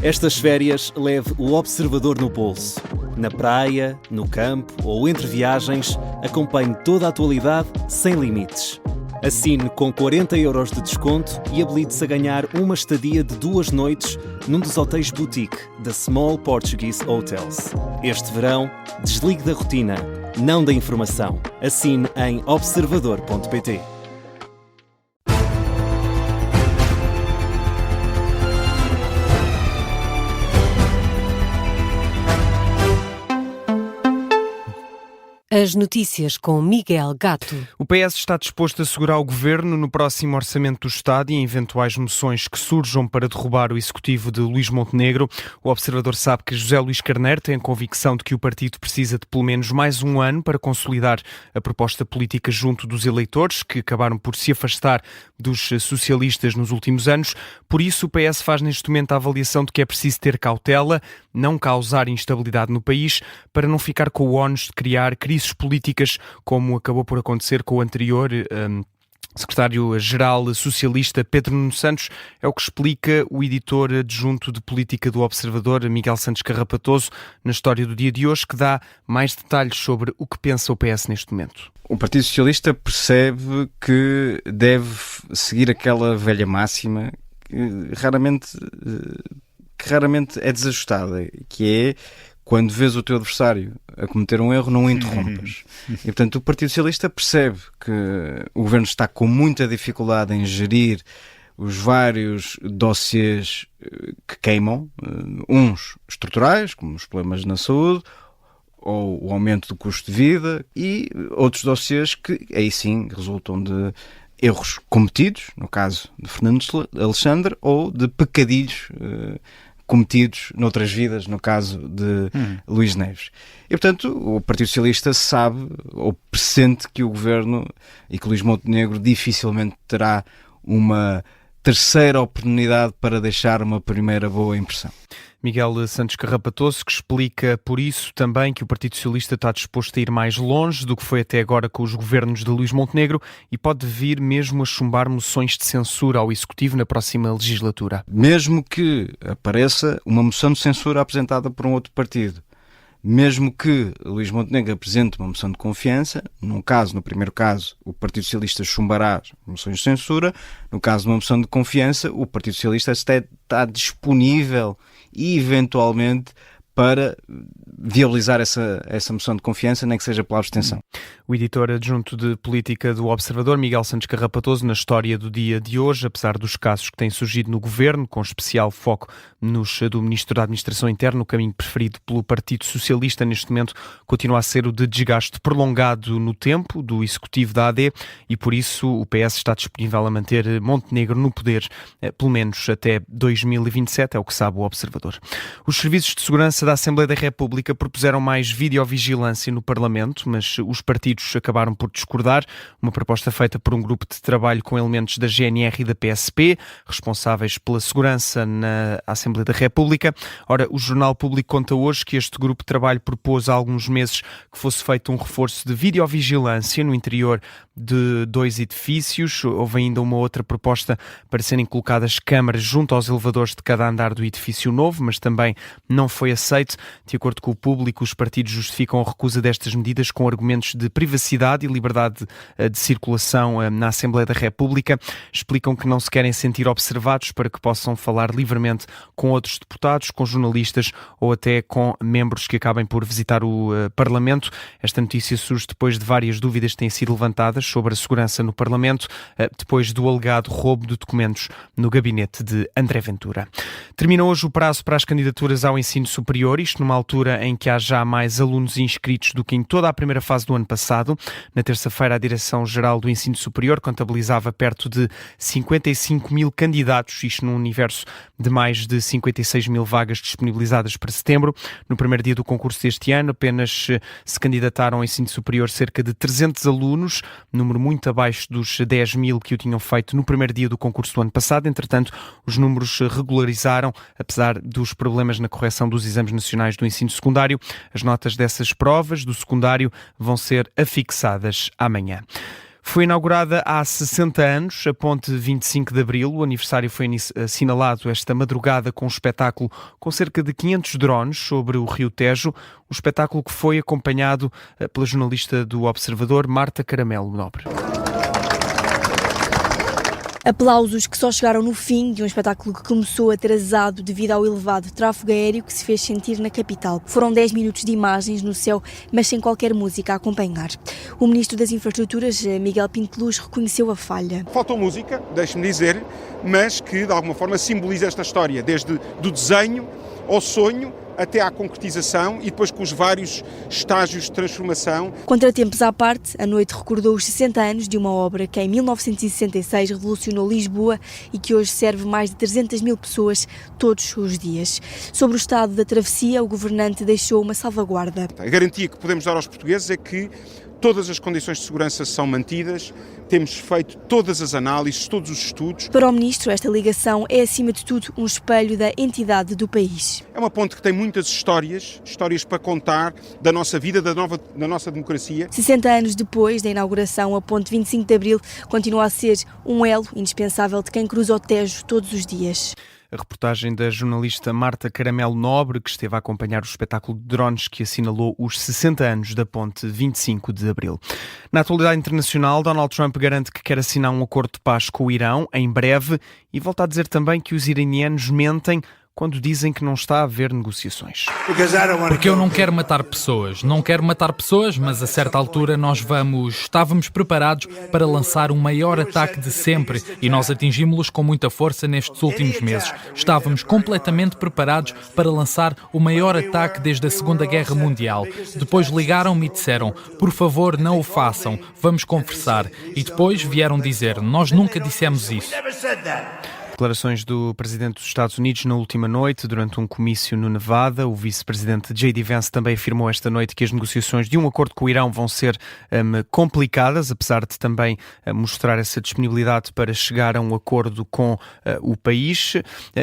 Estas férias leve o Observador no bolso. Na praia, no campo ou entre viagens, acompanhe toda a atualidade sem limites. Assine com 40€ de desconto e habilite-se a ganhar uma estadia de 2 noites num dos hotéis boutique da Small Portuguese Hotels. Este verão, desligue da rotina, não da informação. Assine em observador.pt. As notícias com Miguel Gato. O PS está disposto a segurar o Governo no próximo Orçamento do Estado e em eventuais moções que surjam para derrubar o Executivo de Luís Montenegro. O Observador sabe que José Luís Carneiro tem a convicção de que o partido precisa de pelo menos mais um ano para consolidar a proposta política junto dos eleitores, que acabaram por se afastar dos socialistas nos últimos anos. Por isso, o PS faz neste momento a avaliação de que é preciso ter cautela, não causar instabilidade no país, para não ficar com o ónus de criar crises políticas, como acabou por acontecer com o anterior secretário-geral socialista Pedro Nuno Santos. É o que explica o editor adjunto de política do Observador, Miguel Santos Carrapatoso, na história do dia de hoje, que dá mais detalhes sobre o que pensa o PS neste momento. O Partido Socialista percebe que deve seguir aquela velha máxima que raramente é desajustada, que é: quando vês o teu adversário a cometer um erro, não o interrompas. E, portanto, o Partido Socialista percebe que o Governo está com muita dificuldade em gerir os vários dossiês que queimam, uns estruturais, como os problemas na saúde, ou o aumento do custo de vida, e outros dossiês que, aí sim, resultam de erros cometidos, no caso de Fernando Alexandre, ou de pecadilhos cometidos noutras vidas, no caso de Luís Neves. E, portanto, o Partido Socialista sabe ou pressente que o Governo e que Luís Montenegro dificilmente terá uma terceira oportunidade para deixar uma primeira boa impressão. Miguel Santos Carrapatoso, que explica por isso também que o Partido Socialista está disposto a ir mais longe do que foi até agora com os governos de Luís Montenegro e pode vir mesmo a chumbar moções de censura ao Executivo na próxima legislatura. Mesmo que apareça uma moção de censura apresentada por um outro partido, mesmo que Luís Montenegro apresente uma moção de confiança, no primeiro caso, o Partido Socialista chumbará as moções de censura. No caso de uma moção de confiança, o Partido Socialista está disponível e, eventualmente, para viabilizar essa moção de confiança, nem que seja pela abstenção. O editor adjunto de política do Observador, Miguel Santos Carrapatoso, na história do dia de hoje, apesar dos casos que têm surgido no Governo, com especial foco do Ministro da Administração Interna, o caminho preferido pelo Partido Socialista neste momento continua a ser o de desgaste prolongado no tempo do Executivo da AD e por isso o PS está disponível a manter Montenegro no poder, pelo menos até 2027, é o que sabe o Observador. Os serviços de segurança da Assembleia da República propuseram mais videovigilância no Parlamento, mas os partidos acabaram por discordar. Uma proposta feita por um grupo de trabalho com elementos da GNR e da PSP, responsáveis pela segurança na Assembleia da República. Ora, o Jornal Público conta hoje que este grupo de trabalho propôs há alguns meses que fosse feito um reforço de videovigilância no interior de 2 edifícios. Houve ainda uma outra proposta para serem colocadas câmaras junto aos elevadores de cada andar do edifício novo, mas também não foi aceito. De acordo com o Público, os partidos justificam a recusa destas medidas com argumentos de privacidade e liberdade de circulação na Assembleia da República. Explicam que não se querem sentir observados para que possam falar livremente com outros deputados, com jornalistas ou até com membros que acabem por visitar o Parlamento. Esta notícia surge depois de várias dúvidas que têm sido levantadas sobre a segurança no Parlamento, depois do alegado roubo de documentos no gabinete de André Ventura. Termina hoje o prazo para as candidaturas ao ensino superior, isto numa altura em que há já mais alunos inscritos do que em toda a primeira fase do ano passado. Na terça-feira, a Direção-Geral do Ensino Superior contabilizava perto de 55 mil candidatos, isto num universo de mais de 56 mil vagas disponibilizadas para setembro. No primeiro dia do concurso deste ano, apenas se candidataram ao ensino superior cerca de 300 alunos, número muito abaixo dos 10 mil que o tinham feito no primeiro dia do concurso do ano passado. Entretanto, os números regularizaram, apesar dos problemas na correção dos exames nacionais do ensino secundário. As notas dessas provas do secundário vão ser afixadas amanhã. Foi inaugurada há 60 anos a ponte 25 de Abril. O aniversário foi assinalado esta madrugada com um espetáculo com cerca de 500 drones sobre o Rio Tejo. Um espetáculo que foi acompanhado pela jornalista do Observador, Marta Caramelo Nobre. Aplausos que só chegaram no fim de um espetáculo que começou atrasado devido ao elevado tráfego aéreo que se fez sentir na capital. Foram 10 minutos de imagens no céu, mas sem qualquer música a acompanhar. O Ministro das Infraestruturas, Miguel Pinto Luz, reconheceu a falha. Faltou música, deixe-me dizer, mas que de alguma forma simboliza esta história, desde do desenho ao sonho, até à concretização e depois com os vários estágios de transformação. Contratempos à parte, a noite recordou os 60 anos de uma obra que em 1966 revolucionou Lisboa e que hoje serve mais de 300 mil pessoas todos os dias. Sobre o estado da travessia, o governante deixou uma salvaguarda. A garantia que podemos dar aos portugueses é que todas as condições de segurança são mantidas, temos feito todas as análises, todos os estudos. Para o Ministro, esta ligação é, acima de tudo, um espelho da entidade do país. É uma ponte que tem muitas histórias para contar da nossa vida, da nossa democracia. 60 anos depois da inauguração, a ponte 25 de Abril continua a ser um elo indispensável de quem cruza o Tejo todos os dias. A reportagem da jornalista Marta Caramelo Nobre, que esteve a acompanhar o espetáculo de drones que assinalou os 60 anos da ponte 25 de Abril. Na atualidade internacional, Donald Trump garante que quer assinar um acordo de paz com o Irão em breve e volta a dizer também que os iranianos mentem quando dizem que não está a haver negociações. Porque eu não quero matar pessoas. Não quero matar pessoas, mas a certa altura estávamos preparados para lançar o maior ataque de sempre e nós atingimos-los com muita força nestes últimos meses. Estávamos completamente preparados para lançar o maior ataque desde a Segunda Guerra Mundial. Depois ligaram-me e disseram, por favor, não o façam, vamos conversar. E depois vieram dizer, nós nunca dissemos isso. Declarações do Presidente dos Estados Unidos na última noite, durante um comício no Nevada. O Vice-Presidente J.D. Vance também afirmou esta noite que as negociações de um acordo com o Irão vão ser complicadas, apesar de também mostrar essa disponibilidade para chegar a um acordo com o país.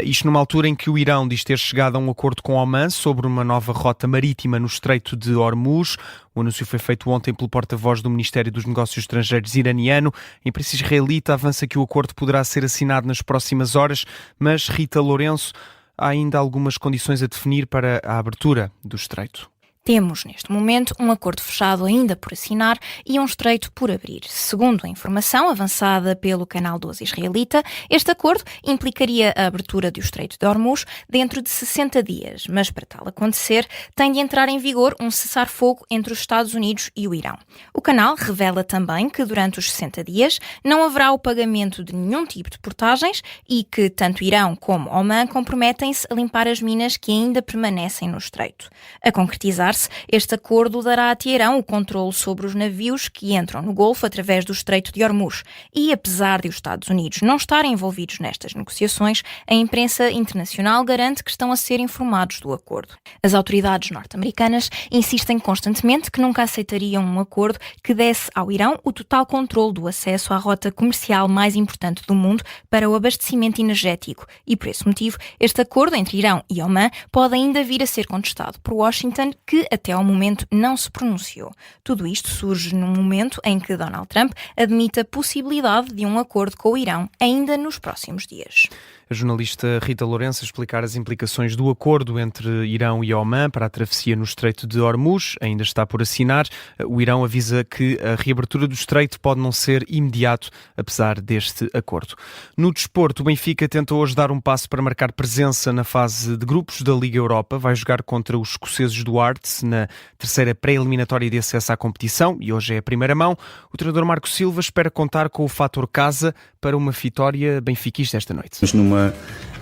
Isto numa altura em que o Irão diz ter chegado a um acordo com Oman sobre uma nova rota marítima no Estreito de Hormuz. O anúncio foi feito ontem pelo porta-voz do Ministério dos Negócios Estrangeiros iraniano. A imprensa israelita avança que o acordo poderá ser assinado nas próximas horas, mas Rita Lourenço, há ainda algumas condições a definir para a abertura do estreito. Temos, neste momento, um acordo fechado ainda por assinar e um estreito por abrir. Segundo a informação avançada pelo Canal 12 israelita, este acordo implicaria a abertura do Estreito de Hormuz dentro de 60 dias, mas para tal acontecer tem de entrar em vigor um cessar-fogo entre os Estados Unidos e o Irão. O canal revela também que durante os 60 dias não haverá o pagamento de nenhum tipo de portagens e que tanto Irão como Oman comprometem-se a limpar as minas que ainda permanecem no Estreito. A concretizar-se, este acordo dará a Teherão o controle sobre os navios que entram no Golfo através do Estreito de Hormuz. E apesar de os Estados Unidos não estarem envolvidos nestas negociações, a imprensa internacional garante que estão a ser informados do acordo. As autoridades norte-americanas insistem constantemente que nunca aceitariam um acordo que desse ao Irão o total controle do acesso à rota comercial mais importante do mundo para o abastecimento energético. E por esse motivo, este acordo entre Irão e Oman pode ainda vir a ser contestado por Washington, que até ao momento não se pronunciou. Tudo isto surge num momento em que Donald Trump admite a possibilidade de um acordo com o Irão ainda nos próximos dias. A jornalista Rita Lourenço a explicar as implicações do acordo entre Irão e Oman para a travessia no Estreito de Hormuz. Ainda está por assinar. O Irão avisa que a reabertura do Estreito pode não ser imediato, apesar deste acordo. No desporto, o Benfica tenta hoje dar um passo para marcar presença na fase de grupos da Liga Europa. Vai jogar contra os escoceses do Hearts na terceira pré-eliminatória de acesso à competição e hoje é a primeira mão. O treinador Marco Silva espera contar com o fator casa para uma vitória benfiquista esta noite.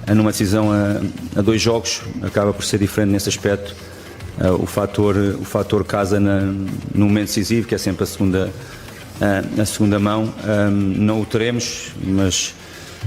Numa decisão a 2 jogos, acaba por ser diferente nesse aspecto. O fator casa no momento decisivo, que é sempre a segunda mão, não o teremos, mas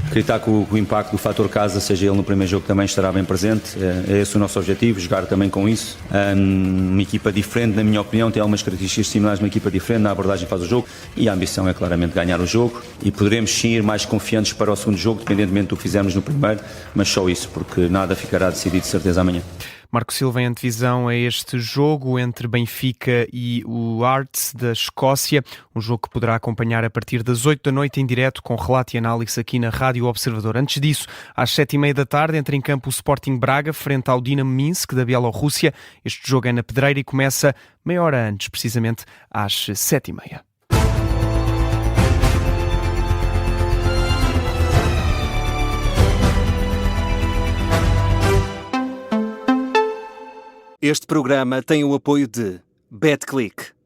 acreditar que o impacto do fator casa, seja ele no primeiro jogo, também estará bem presente. É esse o nosso objetivo, jogar também com isso. Uma equipa diferente, na minha opinião, tem algumas características similares, uma equipa diferente, na abordagem faz o jogo, e a ambição é claramente ganhar o jogo, e poderemos sim ir mais confiantes para o segundo jogo, independentemente do que fizermos no primeiro, mas só isso, porque nada ficará decidido de certeza amanhã. Marco Silva, em antevisão a este jogo entre Benfica e o Hearts da Escócia, um jogo que poderá acompanhar a partir das 8 da noite em direto com relato e análise aqui na Rádio Observador. Antes disso, às 7h30 da tarde, entra em campo o Sporting Braga frente ao Dinamo Minsk da Bielorrússia. Este jogo é na Pedreira e começa meia hora antes, precisamente às 7h30. Este programa tem o apoio de BetClick.